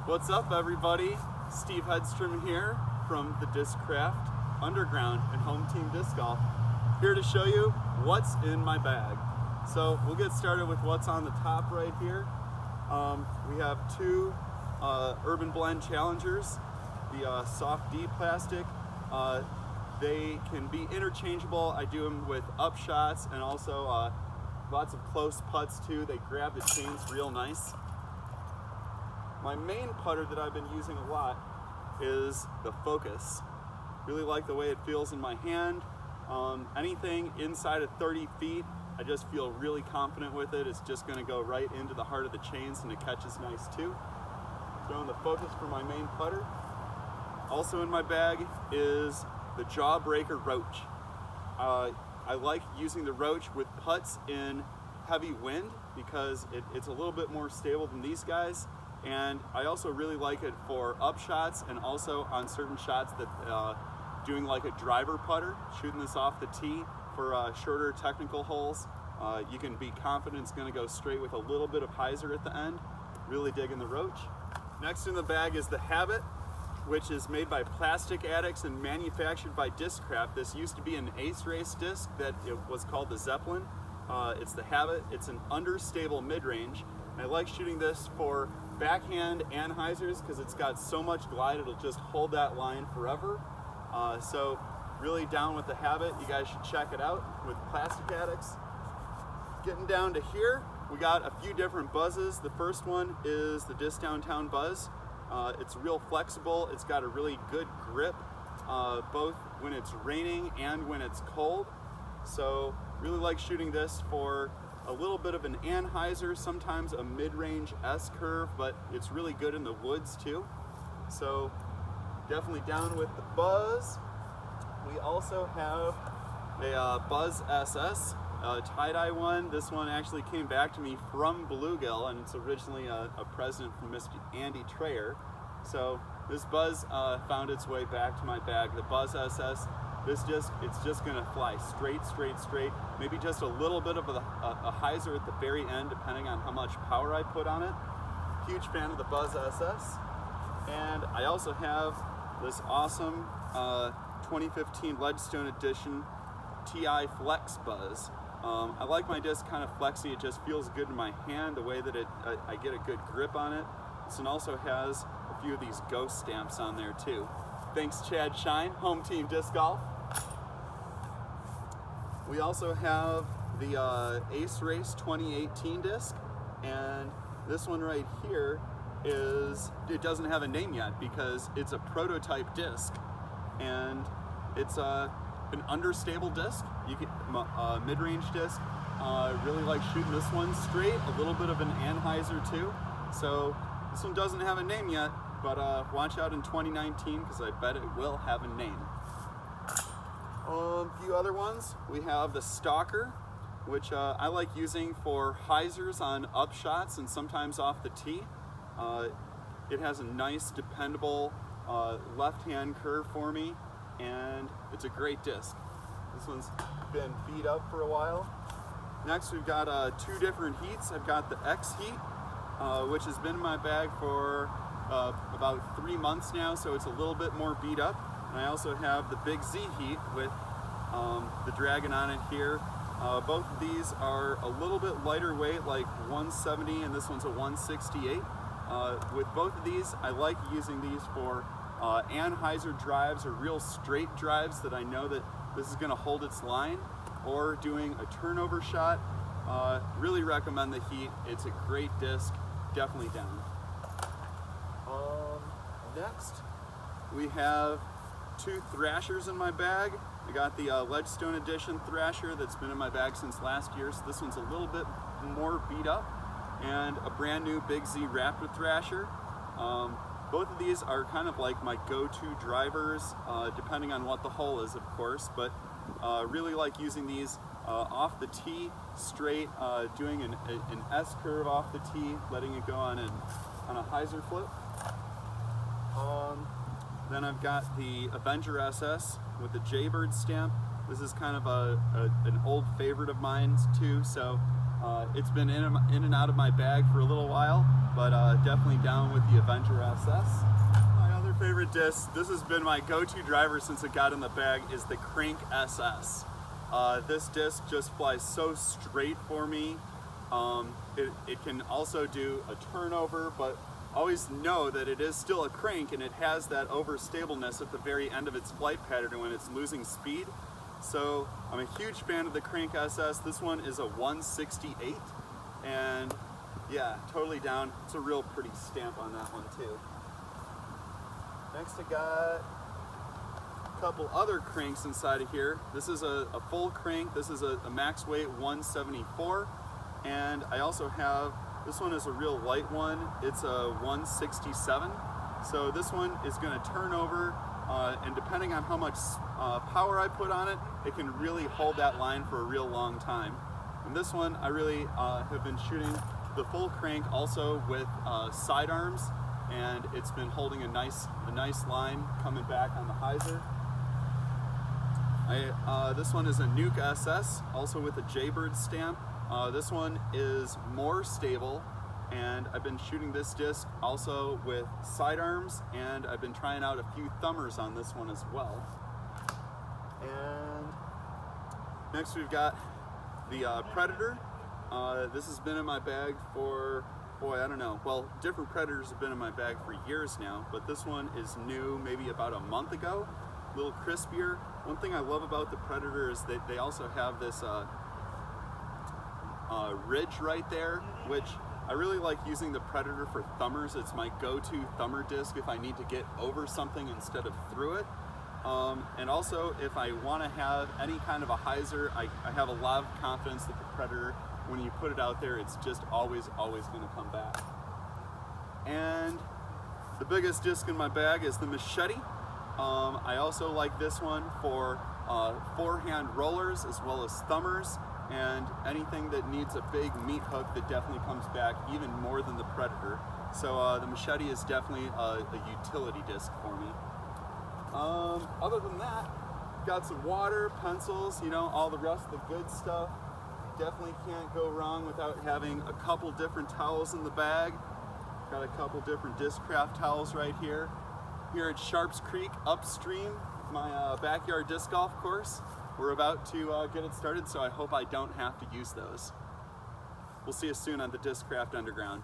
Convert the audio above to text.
What's up, everybody? Steve Hedstrom here from the Discraft Underground and Home Team Disc Golf, here to show you what's in my bag. So we'll get started with what's on the top right here. We have two Urban Blend Challengers, the Soft D plastic. They can be interchangeable. I do them with up shots and also lots of close putts too. They grab the chains real nice. My main putter that I've been using a lot is the Focus. Really like the way it feels in my hand. Anything inside of 30 feet, I just feel really confident with it. It's just gonna go right into the heart of the chains and it catches nice too. Throwing the Focus for my main putter. Also in my bag is the Jawbreaker Roach. I like using the Roach with putts in heavy wind because it's a little bit more stable than these guys. And I also really like it for up shots and also on certain shots that doing like a driver putter, shooting this off the tee for shorter technical holes. You can be confident it's gonna go straight with a little bit of hyzer at the end. Really digging the Roach. Next in the bag is the Habit, which is made by Plastic Addicts and manufactured by Discraft. This used to be an Ace Race disc that it was called the Zeppelin. It's the Habit. It's an understable mid-range. I like shooting this for backhand and hyzers because it's got so much glide it'll just hold that line forever. So really down with the Habit. You guys should check it out with Plastic Addicts. Getting down to here, we got a few different Buzzes. The first one is the Disc Downtown Buzzz. It's real flexible. It's got a really good grip, both when it's raining and when it's cold. So really like shooting this for a little bit of an anhyzer, sometimes a mid-range S-curve, but it's really good in the woods too. So definitely down with the Buzzz. We also have a Buzzz SS, tie-dye one. This one actually came back to me from Bluegill, and it's originally a present from Mr. Andy Trayer. So this Buzzz found its way back to my bag. The Buzzz SS, it's just gonna fly straight. Maybe just a little bit of a hyzer at the very end, depending on how much power I put on it. Huge fan of the Buzzz SS. And I also have this awesome 2015 Ledgestone Edition TI Flex Buzzz. I like my disc kind of flexy. It just feels good in my hand, the way that I get a good grip on it. This one also has a few of these ghost stamps on there too. Thanks, Chad Shine, Home Team Disc Golf. We also have the Ace Race 2018 disc, and this one right here it doesn't have a name yet because it's a prototype disc, and it's an understable disc. You get a mid-range disc. Really like shooting this one straight, a little bit of an anhyzer too. So this one doesn't have a name yet, but watch out in 2019 because I bet it will have a name. A few other ones. We have the Stalker, which I like using for hyzers on up shots and sometimes off the tee. It has a nice, dependable left-hand curve for me, and it's a great disc. This one's been beat up for a while. Next, we've got two different heats. I've got the X heat, which has been in my bag for about 3 months now, so it's a little bit more beat up. And I also have the Big Z heat with the Dragon on it here. Both of these are a little bit lighter weight, like 170, and this one's a 168. With both of these, I like using these for anhyzer drives or real straight drives that I know that this is going to hold its line, or doing a turnover shot. Really recommend the heat. It's a great disc, definitely down. Next, we have two Thrashers in my bag. I got the Ledgestone Edition Thrasher that's been in my bag since last year, so this one's a little bit more beat up, and a brand new Big Z Raptor Thrasher. Both of these are kind of like my go-to drivers, depending on what the hole is, of course, but really like using these off the tee, straight, doing an S-curve off the tee, letting it go on a hyzer flip. Then I've got the Avenger SS with the Jaybird stamp. This is kind of an old favorite of mine too, so it's been in and out of my bag for a little while. but definitely down with the Avenger SS. My other favorite disc, this has been my go-to driver since it got in the bag, is the Crank SS. This disc just flies so straight for me. It can also do a turnover, but always know that it is still a crank and it has that overstableness at the very end of its flight pattern when it's losing speed. So I'm a huge fan of the Crank SS. This one is a 168, and yeah, totally down. It's a real pretty stamp on that one too. Next I got a couple other cranks inside of here. This is a full crank. This is a max weight 174, and I also have, this one is a real light one. It's a 167. So this one is going to turn over, and depending on how much power I put on it, it can really hold that line for a real long time. And this one, I really have been shooting the full crank also with sidearms, and it's been holding a nice line coming back on the hyzer. This one is a Nuke SS, also with a Jaybird stamp. This one is more stable, and I've been shooting this disc also with sidearms, and I've been trying out a few thumbers on this one as well. And next we've got the Predator. This has been in my bag for, boy, I don't know. Well, different Predators have been in my bag for years now, but this one is new, maybe about a month ago. A little crispier. One thing I love about the Predator is that they also have this ridge right there, which I really like using the Predator for thumbers. It's my go-to thumber disc if I need to get over something instead of through it. And also if I want to have any kind of a hyzer, I have a lot of confidence that the Predator, when you put it out there, it's just always going to come back. And the biggest disc in my bag is the Machete. I also like this one for forehand rollers as well as thumbers, and anything that needs a big meat hook that definitely comes back even more than the Predator. So the Machete is definitely a utility disc for me. Other than that, got some water, pencils, you know, all the rest of the good stuff. Definitely can't go wrong without having a couple different towels in the bag. Got a couple different Discraft towels right here. Here at Sharps Creek upstream, my backyard disc golf course. We're about to get it started, so I hope I don't have to use those. We'll see you soon on the Discraft Underground.